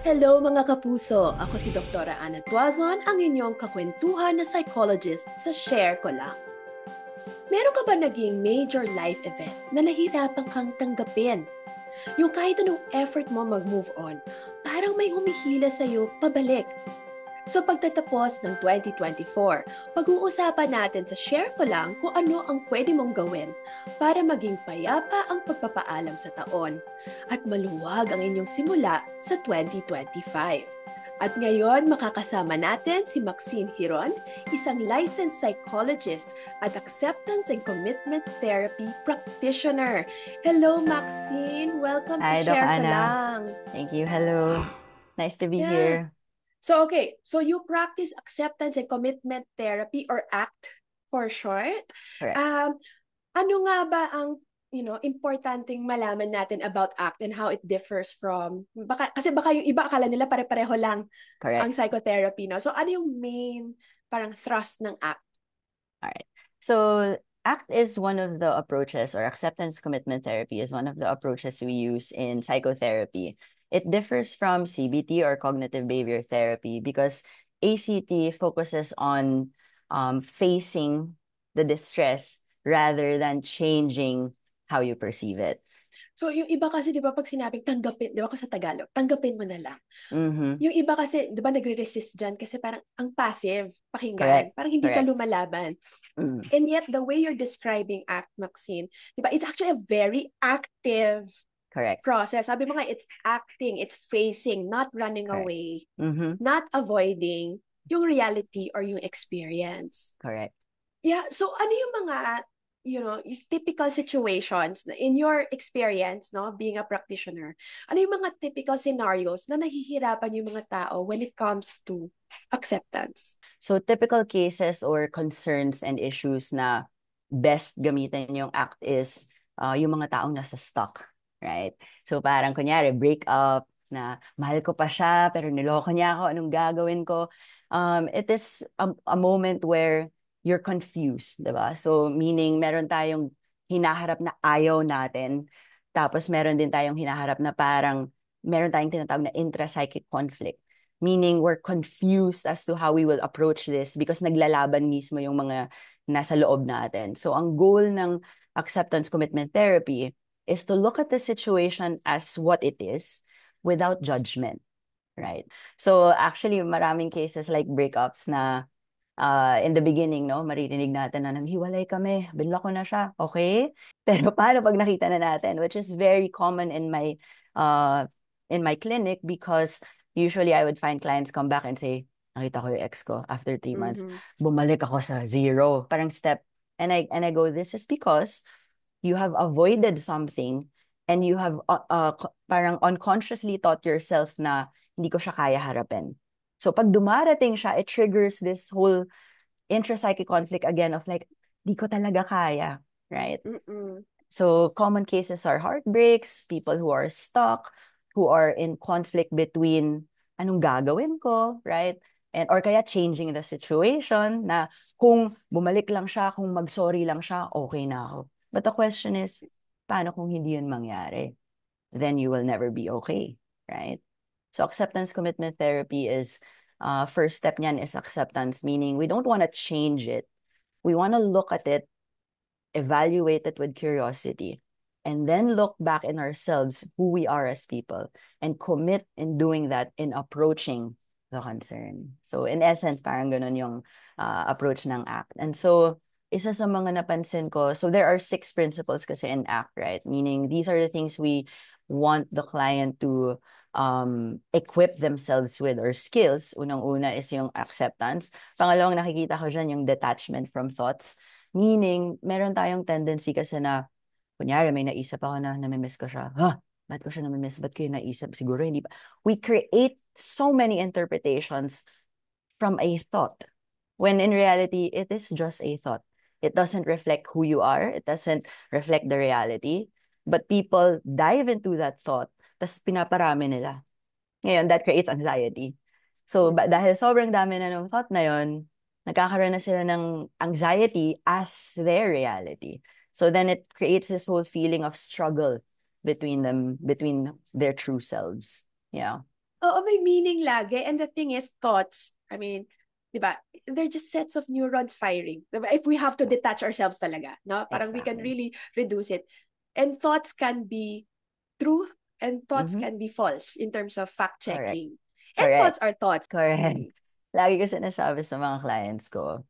Hello mga kapuso! Ako si Dr. Ana Tuazon, ang inyong kakwentuhan na psychologist sa Share Ko Lang. Meron ka ba naging major life event na nahirapan kang tanggapin? Yung kahit anong effort mo mag-move on, parang may humihila sa'yo pabalik. So pagtatapos ng 2024, pag-uusapan natin sa Share Ko Lang kung ano ang pwede mong gawin para maging payapa ang pagpapaalam sa taon at maluwag ang inyong simula sa 2025. At ngayon, makakasama natin si Maxine Hiron, isang licensed psychologist at acceptance and commitment therapy practitioner. Hello, Maxine! Welcome to Hi, Doc Share Ko Ana. Lang. Thank you. Hello. Nice to be Yeah. here. So you practice acceptance and commitment therapy or ACT for short. Correct. Um, ano nga ba ang importanteng malaman natin about ACT and how it differs from baka yung iba akala nila pare-pareho lang ang Correct. psychotherapy, no? So ano yung main parang thrust ng ACT? All right. So ACT is one of the approaches, or acceptance commitment therapy is one of the approaches we use in psychotherapy. It differs from CBT, or cognitive behavior therapy, because ACT focuses on facing the distress rather than changing how you perceive it. So yung iba kasi 'di ba pag sinabing tanggapin, 'di ba kasi sa Tagalog, tanggapin mo na lang. Mm-hmm. Yung iba kasi, di ba, nagre-resist dyan kasi parang ang passive pakinggan. Correct. Parang hindi ka Correct. lumalaban. Mm. And yet, the way you're describing ACT, Maxine, di ba, it's actually a very active Correct. process. Sabi mo nga, it's acting, it's facing, not running Correct. away, Mm-hmm. not avoiding yung reality or yung experience. Correct. Yeah, so ano yung mga, yung typical situations na in your experience, no, being a practitioner, ano yung mga typical scenarios na nahihirapan yung mga tao when it comes to acceptance? So typical cases or concerns and issues na best gamitin yung ACT is yung mga taong nasa stuck, right? So parang kunyari, break up, na mahal ko pa siya pero niloko niya ako, anong gagawin ko? It is a moment where you're confused, di ba? So meaning meron tayong hinaharap na ayaw natin, tapos meron din tayong hinaharap na parang meron tayong tinatawag na intra-psychic conflict. Meaning we're confused as to how we will approach this because naglalaban mismo yung mga nasa loob natin. So ang goal ng acceptance commitment therapy is to look at the situation as what it is without judgment, right? So actually maraming cases like breakups na in the beginning, no, maririnig natin na nanghiwalay kami, binlock ko na siya, okay? Pero paano pag nakita na natin, which is very common in my clinic, because usually I would find clients come back and say, nakita ko yung ex ko after 3 months, Mm-hmm. bumalik ako sa zero, parang step. And I go, this is because you have avoided something and you have parang unconsciously taught yourself na hindi ko siya kaya harapin. So pag dumarating siya, it triggers this whole intrapsychic conflict again of like, di ko talaga kaya, right? Mm-mm. So common cases are heartbreaks, people who are stuck, who are in conflict between anong gagawin ko, right? And or kaya changing the situation na kung bumalik lang siya, kung mag-sorry lang siya, okay na ako. But the question is, paano kung hindi yun mangyari? Then you will never be okay, right? So acceptance commitment therapy is, first step niyan is acceptance, meaning we don't want to change it. We want to look at it, evaluate it with curiosity, and then look back in ourselves, who we are as people, and commit in doing that, in approaching the concern. So in essence, parang ganun yung approach ng ACT. And so isa sa mga napansin ko, so there are 6 principles kasi in ACT, right? Meaning these are the things we want the client to equip themselves with, or skills. Unang-una is yung acceptance. Pangalawang nakikita ko dyan yung detachment from thoughts. Meaning, meron tayong tendency kasi na, kunyari, may naisip ako na namimiss ko siya. Ba't ko siya namimiss? Ba't ko yung naisip? Siguro hindi pa. We create so many interpretations from a thought, when in reality, it is just a thought. It doesn't reflect who you are. It doesn't reflect the reality. But people dive into that thought, tas pinaparami nila. Ngayon, that creates anxiety. So, Mm-hmm. dahil sobrang dami na ng thought na yon, nagkakaroon na sila ng anxiety as their reality. So then it creates this whole feeling of struggle between them, between their true selves. Yeah. Oo, may meaning lagi. And the thing is, thoughts, I mean, di ba, they're just sets of neurons firing. Diba? If we have to detach ourselves talaga, no? Parang we can Exactly. really reduce it. And thoughts can be truth and thoughts Mm-hmm. can be false in terms of Correct. fact-checking. And Correct. thoughts are thoughts. Correct. Mm. Lagi ko sinasabi sa mga clients ko,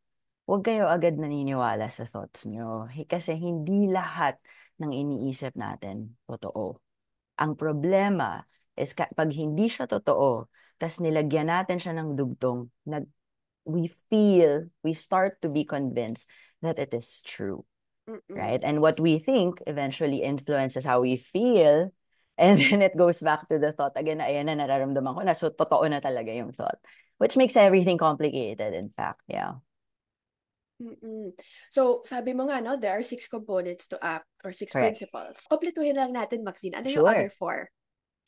huwag kayo agad naniniwala sa thoughts nyo. Kasi hindi lahat ng iniisip natin totoo. Ang problema is pag hindi siya totoo, tas nilagyan natin siya ng dugtong, we start to be convinced that it is true. Right? Mm-mm. And what we think eventually influences how we feel. And then it goes back to the thought again na ayan na nararamdaman ko na. So, totoo na talaga yung thought. Which makes everything complicated, in fact. Yeah. Mm-mm. So, sabi mo nga, no, there are 6 components to act or six Correct. principles. Kompletuhin lang natin, Maxine. Ano yung other Sure. 4?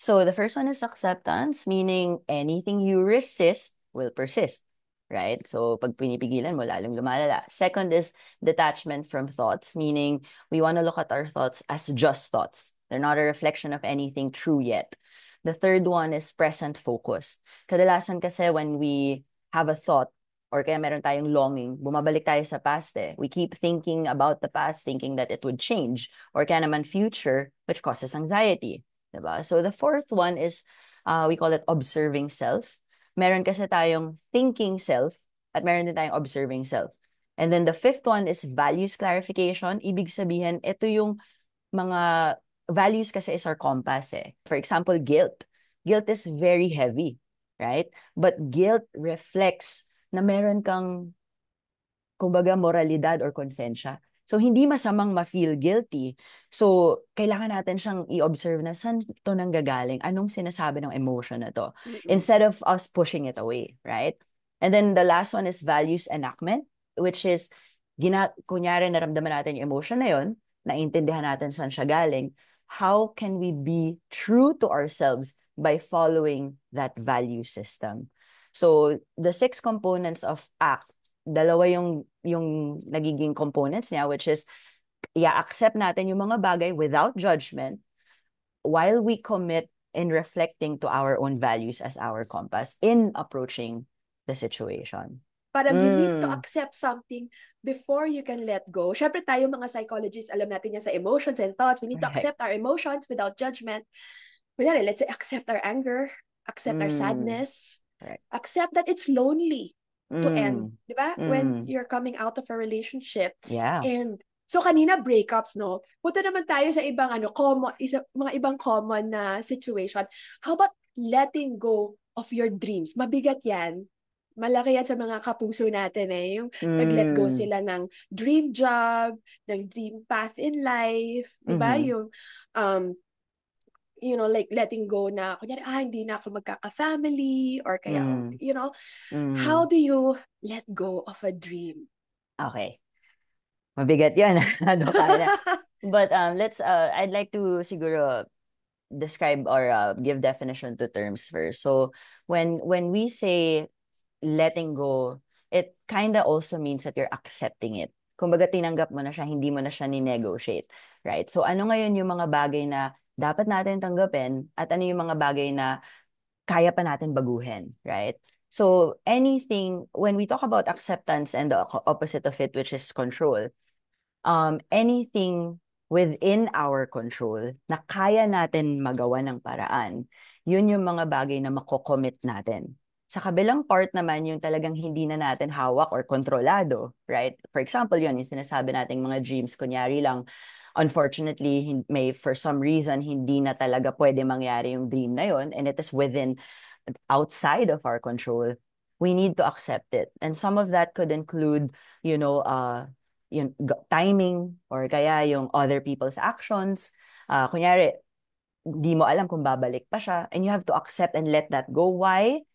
So the first one is acceptance, meaning anything you resist will persist, right? So pag pinipigilan mo, lalong lumalala. Second is detachment from thoughts, meaning we want to look at our thoughts as just thoughts. They're not a reflection of anything true yet. The third one is present focus. Kadalasan kasi when we have a thought or kaya meron tayong longing, bumabalik tayo sa past eh. We keep thinking about the past, thinking that it would change. Or kaya naman future, which causes anxiety. Diba? So the fourth one is, we call it observing self. Meron kasi tayong thinking self at meron din tayong observing self. And then the fifth one is values clarification. Ibig sabihin, ito yung mga values kasi is our compass eh. For example, guilt. Guilt is very heavy, right? But guilt reflects na meron kang kumbaga moralidad or konsensya. So, hindi masamang ma-feel guilty. So, kailangan natin siyang i-observe na saan ito nanggagaling, anong sinasabi ng emotion na to, Mm-mm. instead of us pushing it away, right? And then the last one is values enactment, which is, kunyari naramdaman natin yung emotion na yun, naintindihan natin saan siya galing, how can we be true to ourselves by following that value system? So, the 6 components of ACT, dalawa yung nagiging components niya, which is i-accept natin yung mga bagay without judgment while we commit in reflecting to our own values as our compass in approaching the situation. Parang you need to accept something before you can let go. Syempre tayo mga psychologists, alam natin yan sa emotions and thoughts. We need to Correct. accept our emotions without judgment. Kunyari, let's say accept our anger, accept our sadness, Correct. accept that it's lonely to end. Di ba? When you're coming out of a relationship. Yeah. And so kanina breakups, no? Punta naman tayo sa ibang mga ibang common na situation. How about letting go of your dreams? Mabigat yan. Malaki yan sa mga kapuso natin eh. Yung nag-let go sila ng dream job, ng dream path in life, di ba? Yung, like letting go na, kunyari, hindi na ako magkaka-family, or kaya, how do you let go of a dream? Okay. Mabigat yun. But I'd like to siguro describe or give definition to terms first. So when we say letting go, it kind of also means that you're accepting it. Kumbaga tinanggap mo na siya, hindi mo na siya ni-negotiate, right? So ano ngayon yung mga bagay na dapat natin tanggapin at ano yung mga bagay na kaya pa natin baguhin, right? So anything, when we talk about acceptance and the opposite of it, which is control, anything within our control na kaya natin magawa ng paraan, yun yung mga bagay na makocommit natin. Sa kabilang part naman, yung talagang hindi na natin hawak or kontrolado, right? For example, yun, yung sinasabi nating mga dreams, kunyari lang, unfortunately, for some reason, hindi na talaga pwede mangyari yung dream na yun, and it is outside of our control, we need to accept it. And some of that could include, yung timing or kaya yung other people's actions. Kunyari, di mo alam kung babalik pa siya and you have to accept and let that go. Why?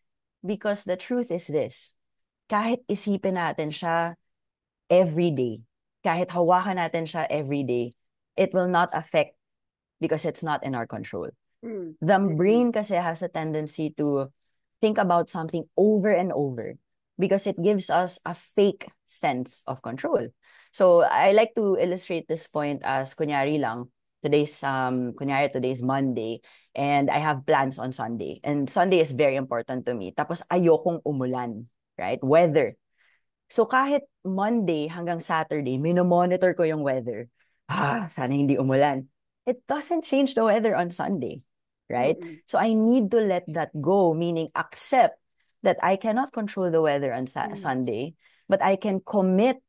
Because the truth is this. Kahit isipin natin siya every day, kahit hawakan natin siya every day, it will not affect because it's not in our control. The brain kasi has a tendency to think about something over and over because it gives us a fake sense of control. So I like to illustrate this point as kunyari lang, today's Monday, and I have plans on Sunday. And Sunday is very important to me. Tapos ayokong umulan, right? Weather. So kahit Monday hanggang Saturday, minomonitor ko yung weather. Sana hindi umulan. It doesn't change the weather on Sunday, right? Mm-mm. So I need to let that go, meaning accept that I cannot control the weather on Sunday, but I can commit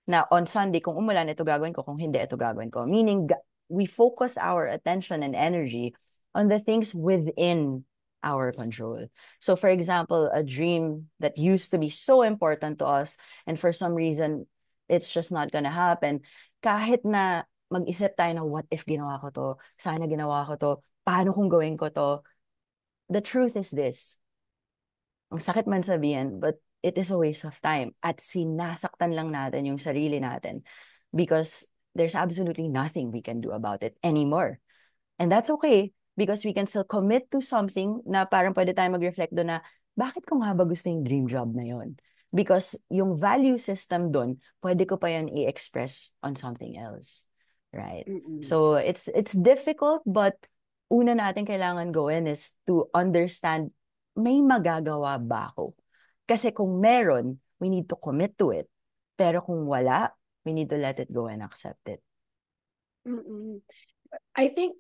na on Sunday, kung umulan, ito gagawin ko, kung hindi, ito gagawin ko. Meaning, we focus our attention and energy on the things within our control. So for example, a dream that used to be so important to us, and for some reason, it's just not gonna happen. Kahit na mag-isip tayo na what if ginawa ko to, sana ginawa ko to, paano kung gawin ko to, the truth is this. Ang sakit man sabihin, but it is a waste of time. At sinasaktan lang natin yung sarili natin because there's absolutely nothing we can do about it anymore. And that's okay because we can still commit to something na parang pwede tayo mag-reflect doon na bakit ko nga ba gusto yung dream job na yon? Because yung value system doon, pwede ko pa yan i-express on something else. Right? Mm-mm. So it's difficult, but una natin kailangan gawin is to understand may magagawa ba ako? Kasi kung meron, we need to commit to it. Pero kung wala, we need to let it go and accept it. Mm-mm. I think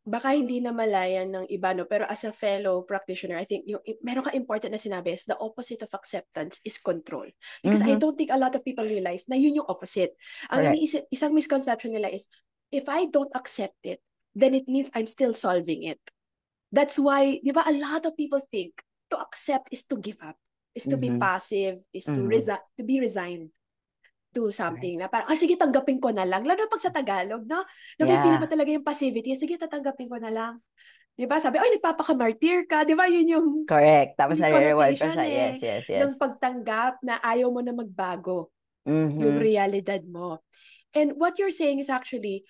baka hindi na malayan ng iba, no? Pero as a fellow practitioner, I think yung meron ka important na sinabi is the opposite of acceptance is control. Because I don't think a lot of people realize na yun yung opposite. Ang Correct. isang misconception nila is, if I don't accept it, then it means I'm still solving it. That's why, di ba, a lot of people think to accept is to give up, is to be passive, is to be resigned to something. Na parang, sige, tanggapin ko na lang. Lalo pag sa Tagalog, no? Nafe-feel mo talaga yung passivity. Sige, tatanggapin ko na lang. Di ba? Sabi, nagpapaka-martyr ka. Di ba? Yun yung Correct. Tapos nare-reward pa connotation siya. Yes. ng pagtanggap na ayaw mo na magbago yung realidad mo. And what you're saying is actually,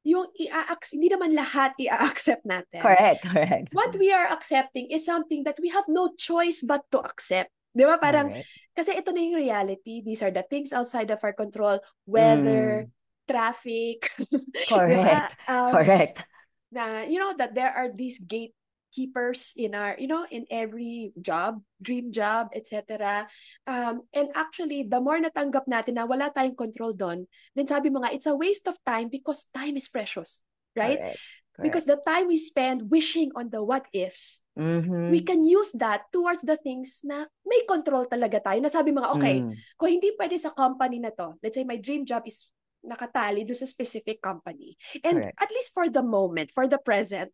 yung hindi naman lahat i-accept natin. Correct. What we are accepting is something that we have no choice but to accept. Di ba? Parang, kasi ito na yung reality. These are the things outside of our control. Weather, traffic. Di ba? Correct. Na, that there are these gatekeepers in our, in every job, dream job, etc. And actually, the more natanggap natin na wala tayong control doon, then sabi mo nga, it's a waste of time because time is precious. Right? Correct. Because the time we spend wishing on the what ifs, we can use that towards the things na may control talaga tayo. Nasabi mga, okay, kung hindi pwede sa company na to, let's say my dream job is nakatali doon sa specific company. And at least for the moment, for the present,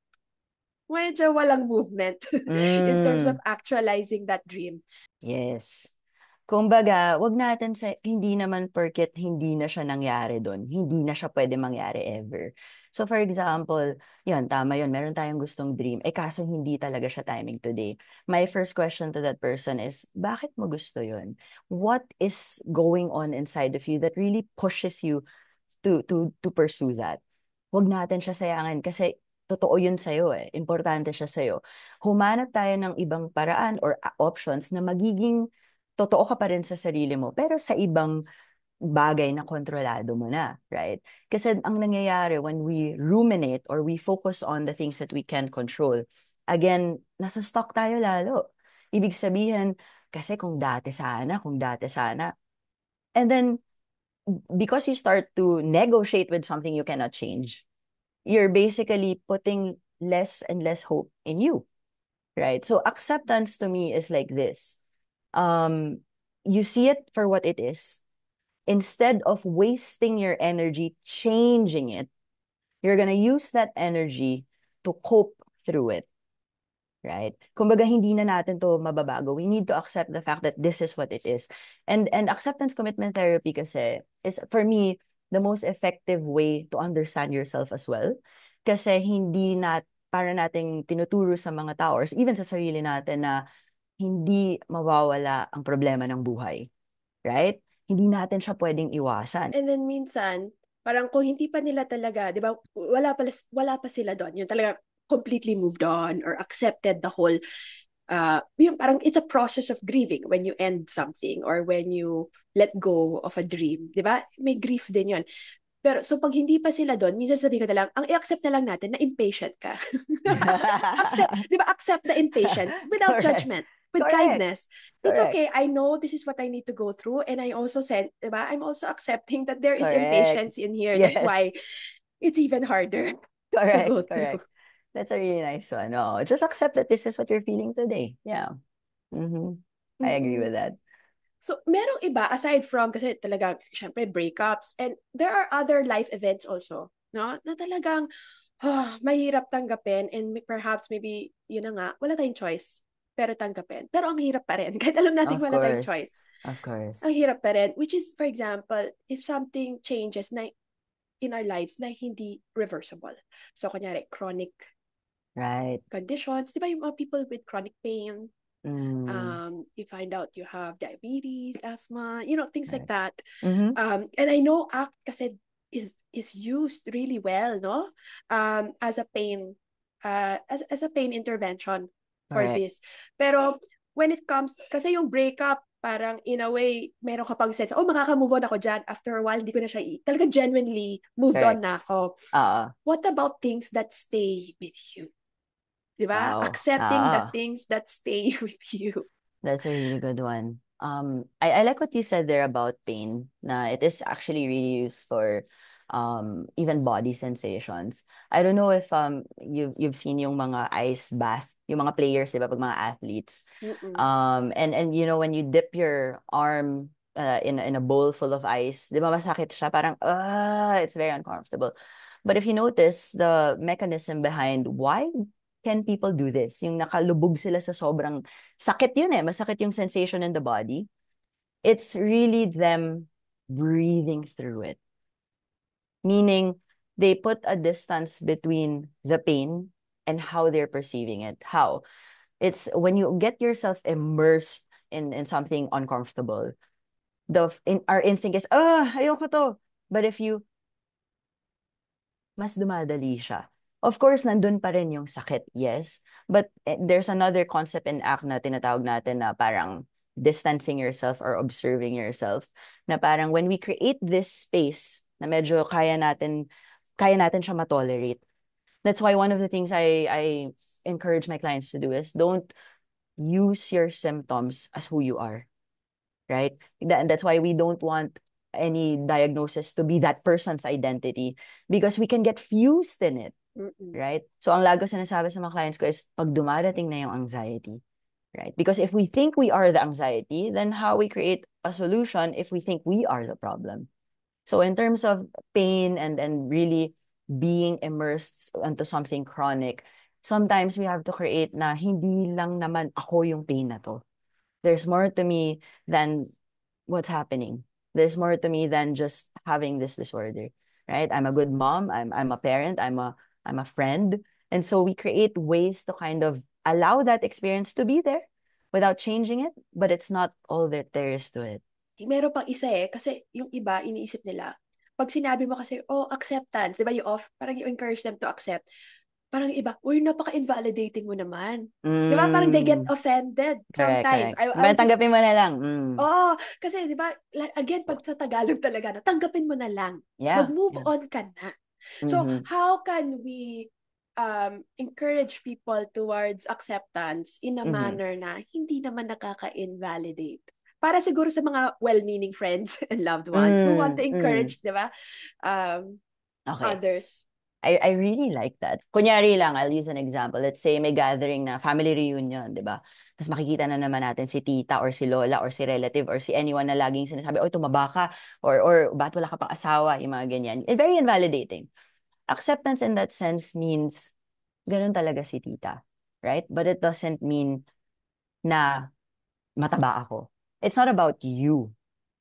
medyo walang movement in terms of actualizing that dream. Yes. Kumbaga, wag natin hindi naman porket hindi na siya nangyari doon, hindi na siya pwede mangyari ever. So for example, yun, tama yun, meron tayong gustong dream, kaso hindi talaga siya timing today. My first question to that person is, bakit mo gusto yun? What is going on inside of you that really pushes you to pursue that? Wag natin siya sayangin kasi totoo yun sa'yo importante siya sa'yo. Humanap tayo ng ibang paraan or options na magiging totoo ka pa rin sa sarili mo, pero sa ibang bagay na kontrolado mo na, right? Kasi ang nangyayari when we ruminate or we focus on the things that we can control, again, nasa stuck tayo lalo. Ibig sabihin, kasi kung dati sana, and then, because you start to negotiate with something you cannot change, you're basically putting less and less hope in you, right? So acceptance to me is like this. You see it for what it is. Instead of wasting your energy changing it, you're gonna use that energy to cope through it. Right? Kumbaga, hindi na natin to mababago. We need to accept the fact that this is what it is. And acceptance commitment therapy kasi is, for me, the most effective way to understand yourself as well. Kasi hindi para nating tinuturo sa mga tao or even sa sarili natin na hindi mawawala ang problema ng buhay. Right? Hindi natin siya pwedeng iwasan. And then minsan, parang kung hindi pa nila talaga, di ba, wala pa sila doon. Yung talaga completely moved on or accepted the whole, yung parang it's a process of grieving when you end something or when you let go of a dream. Di ba? May grief din yun. Pero so pag hindi pa sila doon, minsan sabihin ko na lang, ang i-accept na lang natin na impatient ka. Accept, di ba? Accept the impatience without Correct. judgment, with Correct. kindness. It's Correct. okay. I know this is what I need to go through, and I also said, di ba? I'm also accepting that there is Correct. impatience in here. That's Yes. why it's even harder to Correct. go through. Correct. That's a really nice one. No, just accept that this is what you're feeling today. Yeah. Mm-hmm. I agree with Mm-mm. that. So, merong iba, aside from, kasi talagang, syempre, breakups, and there are other life events also, no? Na talagang, mahirap tanggapin, and perhaps, maybe, yun na nga, wala tayong choice, pero tanggapin. Pero ang hirap pa rin, kahit alam natin Of wala tayong course. choice. Of course. Ang hirap pa rin, which is, for example, if something changes na in our lives na hindi reversible. So, kunyari, chronic Right. conditions, di ba yung mga people with chronic pain, Mm. you find out you have diabetes, asthma, things like Right. that. Mm-hmm. And I know ACT kasi is used really well, no? As a pain as a pain intervention for Correct. this. Pero when it comes, kasi yung breakup, parang in a way, meron ka pang sense, makaka-move on ako dyan. After a while, hindi ko na siya, talaga genuinely moved on Correct. na ako. What about things that stay with you? Diba? Wow. Accepting the things that stay with you. That's a really good one. I like what you said there about pain. Na it is actually really used for even body sensations. I don't know if you've seen yung mga ice bath, yung mga players, diba, pag mga athletes. Mm-mm. And you know when you dip your arm in a bowl full of ice, di ba masakit siya? Parang it's very uncomfortable. But if you notice the mechanism behind why can people do this, yung nakalubog sila sa sobrang sakit yun eh, masakit yung sensation in the body. It's really them breathing through it. Meaning, they put a distance between the pain and how they're perceiving it. How? It's when you get yourself immersed in something uncomfortable, our instinct is, ayoko to. But if you, mas dumadali siya. Of course, nandun pa rin yung sakit, yes. But there's another concept in ACT na tinatawag natin na parang distancing yourself or observing yourself. Na parang when we create this space na medyo kaya natin siya matolerate. That's why one of the things I encourage my clients to do is don't use your symptoms as who you are, right? That's why we don't want any diagnosis to be that person's identity because we can get fused in it, Mm-mm. right? So ang lago sinasabi sa mga clients ko is pag dumarating na yung anxiety, right? Because if we think we are the anxiety, then how we create a solution if we think we are the problem? So in terms of pain and really being immersed into something chronic, sometimes we have to create na hindi lang naman ako yung pain na to. There's more to me than what's happening. There's more to me than just having this disorder, right? I'm a good mom. I'm a parent. I'm a friend, and so we create ways to kind of allow that experience to be there without changing it. But it's not all that there is to it. Meron pang isa kasi yung iba, iniisip nila, pag sinabi mo kasi, acceptance, di ba, parang you encourage them to accept. Parang yung iba, napaka-invalidating mo naman. Di ba? Parang they get offended Correct, sometimes. correct. I But would just, tanggapin mo na lang. kasi di ba, again, pag sa Tagalog talaga, no, tanggapin mo na lang. Yeah, Mag-move yeah. on ka na. So, Mm-hmm. how can we encourage people towards acceptance in a Mm-hmm. manner na hindi naman nakaka-invalidate? Para siguro sa mga well-meaning friends and loved ones who want to encourage, di ba, Okay. others. I really like that. Kunyari lang, I'll use an example. Let's say may gathering na family reunion, di ba? Tapos makikita na naman natin si tita or si lola or si relative or si anyone na laging sinasabi, oy, tumaba ka or ba't wala ka pang asawa, yung mga ganyan. It's very invalidating. Acceptance in that sense means ganun talaga si tita, right? But it doesn't mean na mataba ako. It's not about you.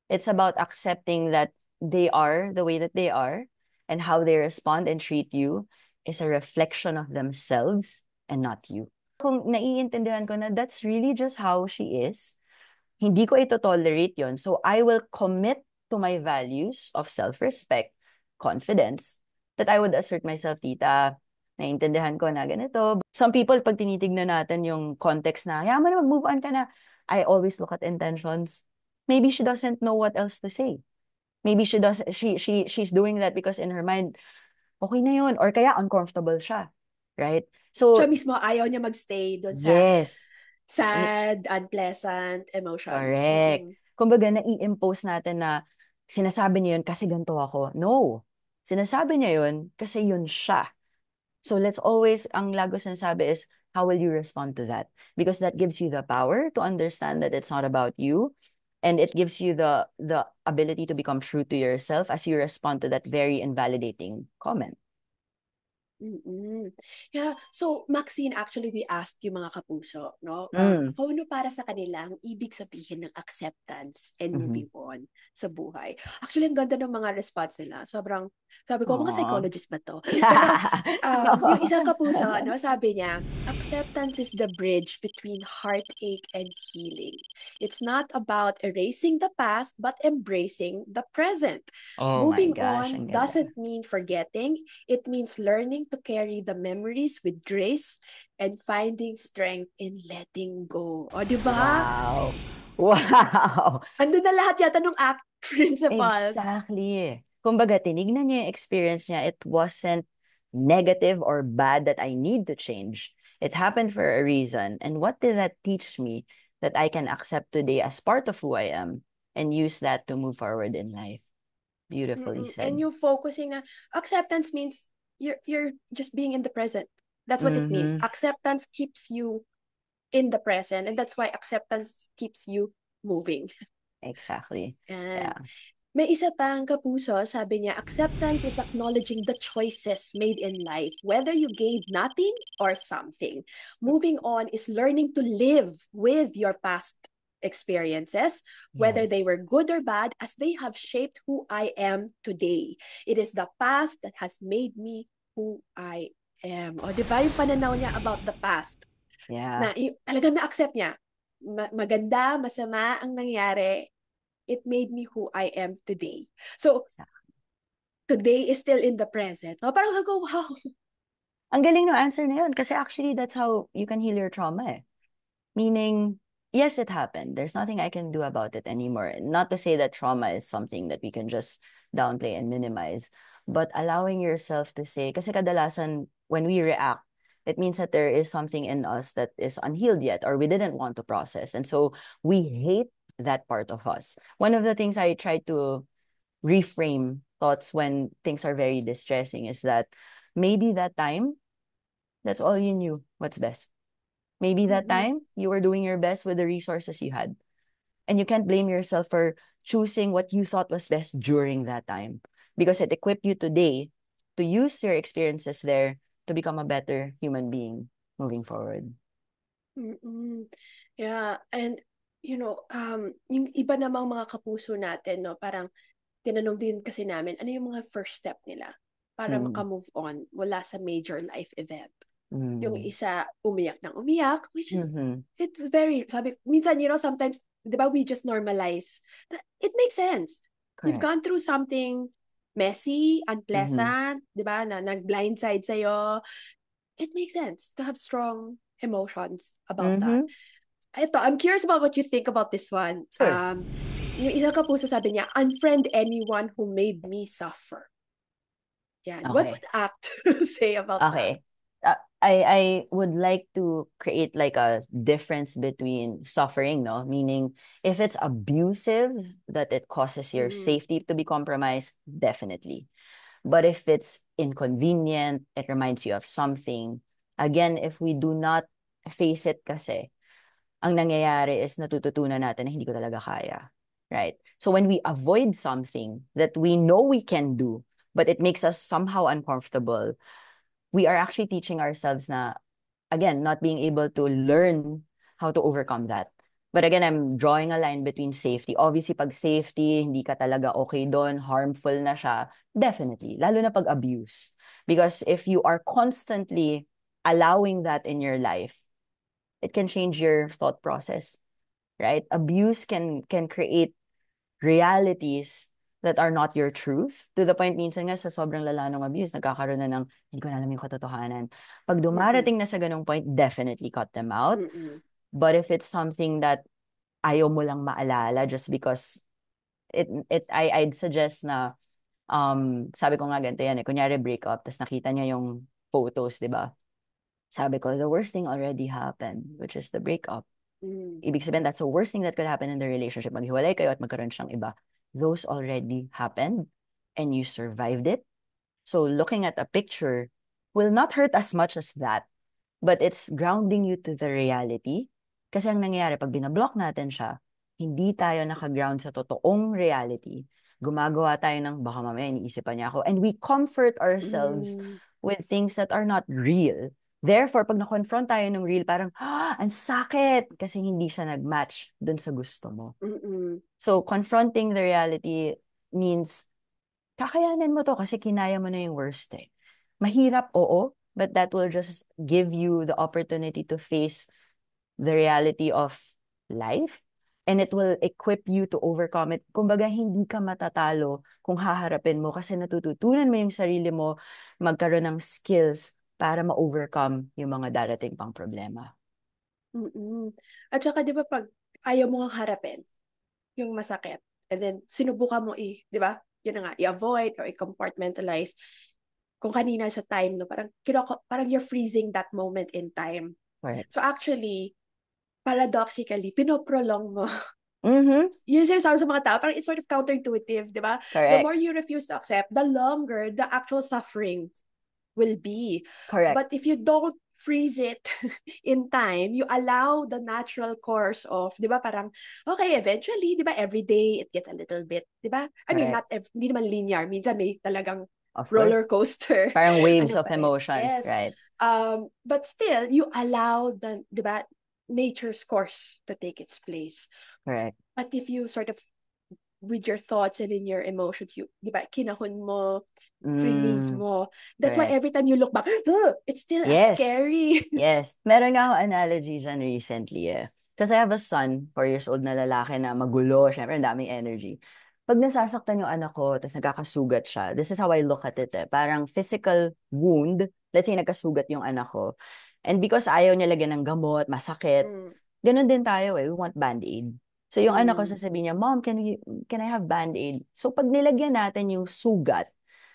It's about accepting that they are the way that they are and how they respond and treat you is a reflection of themselves and not you. Kung naiintindihan ko na that's really just how she is, hindi ko ito tolerate yon. So I will commit to my values of self-respect, confidence, that I would assert myself, tita, naiintindihan ko na ganito. Some people, pag tinitignan natin yung context na, yaman na, mag-move on ka na, I always look at intentions. Maybe she doesn't know what else to say. Maybe she's doing that because in her mind, okay na yun. Or kaya uncomfortable siya. Right? Siya So, mismo, ayaw niya magstay doon sa yes. And sad, unpleasant emotions. correct. Mm-mm. Kumbaga, nai-impose natin na sinasabi niya yun kasi ganito ako. No. Sinasabi niya yun kasi yun siya. So let's always, ang lagos sinasabi is, how will you respond to that? Because that gives you the power to understand that it's not about you. And it gives you the ability to become true to yourself as you respond to that very invalidating comment. Mm-mm. Yeah. So, Maxine, actually, we asked yung mga kapuso, no? Mm. Kung ano para sa kanila ang ibig sabihin ng acceptance and Mm-hmm. moving on sa buhay. Actually, ang ganda ng mga response nila. Sobrang, sabi ko, mga Aww. psychologist ba to? Pero, yung isang kapuso, no, sabi niya, acceptance is the bridge between heartache and healing. It's not about erasing the past, but embracing the present. Oh my Moving gosh, on ang ganda. doesn't mean forgetting. It means learning to carry the memories with grace and finding strength in letting go. O, di ba? Wow. Wow. Ando na lahat yata ng act principles. Exactly. Kumbaga, tinignan niya yung experience niya. It wasn't negative or bad that I need to change. It happened for a reason. And what did that teach me that I can accept today as part of who I am and use that to move forward in life? Beautifully Mm-mm. And said. you focusing na acceptance means you're just being in the present. That's what it means. Mm-hmm. Acceptance keeps you in the present, and that's why acceptance keeps you moving. Exactly. And Yeah. may isa pang kapuso, sabi niya, acceptance is acknowledging the choices made in life, whether you gained nothing or something. Moving on is learning to live with your past experiences, whether they Yes. were good or bad, as they have shaped who I am today. It is the past that has made me who I am. O, di ba yung pananaw niya about the past? Yeah. Na talagang na-accept niya. Maganda, masama ang nangyari, it made me who I am today. So, today is still in the present. No? Parang ako, wow. Ang galing no answer na yun kasi actually that's how you can heal your trauma eh. Meaning, yes, it happened. There's nothing I can do about it anymore. Not to say that trauma is something that we can just downplay and minimize, but allowing yourself to say, kasi kadalasan when we react, it means that there is something in us that is unhealed yet or we didn't want to process. And so we hate that part of us. One of the things I try to reframe thoughts when things are very distressing is that maybe that time, that's all you knew what's best. Maybe that Mm-mm. time you were doing your best with the resources you had. And you can't blame yourself for choosing what you thought was best during that time because it equipped you today to use your experiences there to become a better human being moving forward. Mm-mm. Yeah, and yung iba namang mga kapuso natin, no, parang tinanong din kasi namin, ano yung mga first step nila para Mm. maka-move on mula sa major life event. Yung Mm. isa, umiyak ng umiyak, which is, Mm-hmm. it's very, sabi, minsan, sometimes, di ba, we just normalize. It makes sense. You've Correct. gone through something messy, Mm-hmm. unpleasant, di ba, na nag-blindside sa'yo. It makes sense to have strong emotions about that. Mm-hmm. Ito, I'm curious about what you think about this one. Sure. Yung isa kapuso sabi niya, unfriend anyone who made me suffer. Yan. What Okay. would ACT say about that? Okay. I would like to create like a difference between suffering, no? Meaning if it's abusive, that it causes your Mm-mm. safety to be compromised, definitely. But if it's inconvenient, it reminds you of something. Again, if we do not face it kasi, ang nangyayari is natututunan natin na hindi ko talaga kaya. Right? So when we avoid something that we know we can do, but it makes us somehow uncomfortable, we are actually teaching ourselves na, again, not being able to learn how to overcome that. But again, I'm drawing a line between safety. Obviously, pag safety, hindi ka talaga okay doon, harmful na siya, definitely. Lalo na pag abuse. Because if you are constantly allowing that in your life, it can change your thought process, right? Abuse can create realities that are not your truth. To the point, minsan nga sa sobrang lala ng abuse, nagkakaroon na ng, hindi ko na alam yung katotohanan. Pag Mm-mm. dumarating na sa ganong point, definitely cut them out. Mm-mm. But if it's something that ayaw mo lang maalala just because I'd suggest na, sabi ko nga ganito yan eh, kunyari break up, tapos nakita niya yung photos, di ba? Sabi ko, the worst thing already happened, which is the breakup. Ibig sabihin, that's the worst thing that could happen in the relationship. Maghiwalay kayo at magkaroon siyang iba. Those already happened, and you survived it. So looking at a picture will not hurt as much as that, but it's grounding you to the reality. Kasi ang nangyayari, pag binablock natin siya, hindi tayo nakaground sa totoong reality. Gumagawa tayo ng, baka mamaya iniisipan niya ako. And we comfort ourselves with things that are not real. Therefore, pag na-confront tayo ng real, parang, ang sakit! Kasi hindi siya nag-match dun sa gusto mo. So, confronting the reality means, kakayanin mo to kasi kinaya mo na yung worst eh. Mahirap, oo, but that will just give you the opportunity to face the reality of life, and it will equip you to overcome it. Kumbaga, hindi ka matatalo kung haharapin mo kasi natututunan mo yung sarili mo magkaroon ng skills para ma-overcome yung mga darating pang problema. At saka, di ba, pag ayaw mo nga harapin yung masakit, and then sinubukan mo di ba? Yun na nga, i-avoid or i-compartmentalize. Kung kanina sa time, no, parang you're freezing that moment in time. Correct. So actually, paradoxically, pinoprolong mo. Yun sinasabi sa mga tao, parang it's sort of counterintuitive, di ba? Correct. The more you refuse to accept, the longer the actual suffering will be. Correct. But if you don't freeze it in time, you allow the natural course of, di ba, parang, okay, eventually, di ba, every day, it gets a little bit, di ba? I mean, hindi naman linear. Minsan may talagang roller coaster. Parang waves of emotions, yes. right? But still, you allow the, di ba, nature's course to take its place. Correct. But if you sort of, with your thoughts and in your emotions, you, di ba, kinahon mo, freeze mo. That's why every time you look back, it's still scary. Yes. Meron nga akong analogy dyan recently eh. Kasi I have a son, 4 years old na lalaki na magulo, syempre ang daming energy. Pag nasasaktan yung anak ko, tapos nagkakasugat siya, this is how I look at it eh. Parang physical wound, let's say nagkasugat yung anak ko, and because ayaw niya lagyan ng gamot, masakit, ganun din tayo eh, we want Band-Aid. So yung anak ko sasabihin niya, Mom, can I have Band-Aid? So pag nilagyan natin yung sugat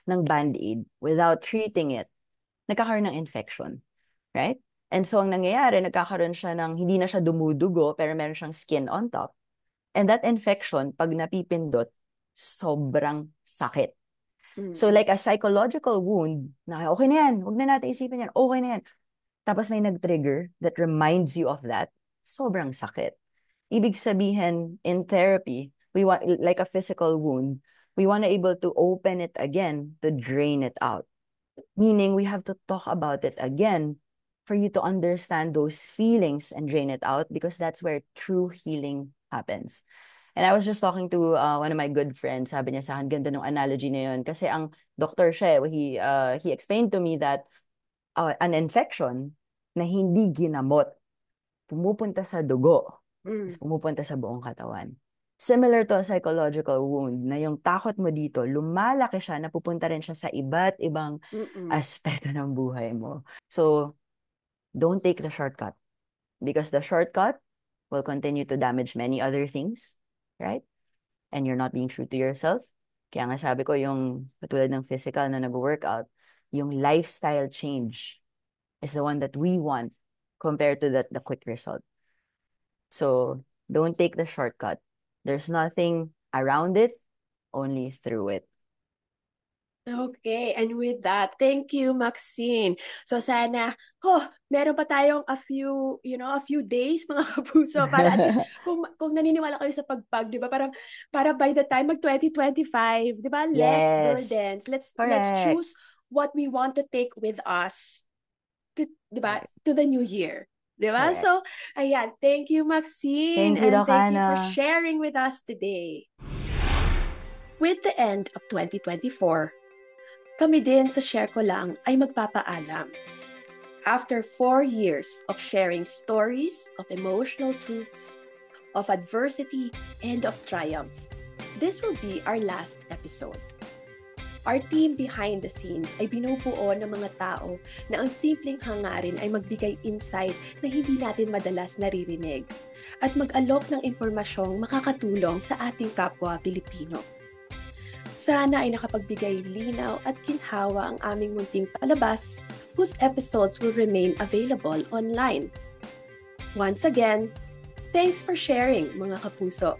ng Band-Aid without treating it, nagkakaroon ng infection. Right? And so ang nangyayari, nagkakaroon siya ng, hindi na siya dumudugo, pero meron siyang skin on top. And that infection, pag napipindot, sobrang sakit. So like a psychological wound, na okay na yan, huwag na natin isipin yan, okay na yan. Tapos may nag-trigger that reminds you of that, sobrang sakit. Ibig sabihin, in therapy, we want, like a physical wound, we want to able to open it again to drain it out. Meaning, we have to talk about it again for you to understand those feelings and drain it out, because that's where true healing happens. And I was just talking to one of my good friends. Sabi niya sa akin, ganda ng analogy na yun. Kasi ang doctor siya, he explained to me that an infection na hindi ginamot, pumupunta sa dugo, pumupunta sa buong katawan. Similar to a psychological wound, na yung takot mo dito, lumalaki siya, napupunta rin siya sa iba't ibang aspeto ng buhay mo. So, don't take the shortcut. Because the shortcut will continue to damage many other things, right? And you're not being true to yourself. Kaya nga sabi ko, yung katulad ng physical na nag-workout, yung lifestyle change is the one that we want compared to the quick result. So, don't take the shortcut. There's nothing around it, only through it. Okay, and with that, thank you, Maxine. So sana, meron pa tayong a few days, mga kapuso, para at least kung naniniwala kayo sa pagpag, 'di ba? Para by the time mag 2025, 'di ba? Less burdens. Let's choose what we want to take with us. 'Di ba? To the new year. Diba? So, ayan, thank you, Maxine. Thank you, and thank you for sharing with us today. With the end of 2024, kami din sa Share Ko Lang ay magpapaalam. After 4 years of sharing stories of emotional truths, of adversity, and of triumph, this will be our last episode. Our team behind the scenes ay binubuo ng mga tao na ang simpleng hangarin ay magbigay insight na hindi natin madalas naririnig. at mag-alok ng impormasyong makakatulong sa ating kapwa Pilipino. Sana ay nakapagbigay linaw at ginhawa ang aming munting palabas whose episodes will remain available online. Once again, thanks for sharing, mga kapuso.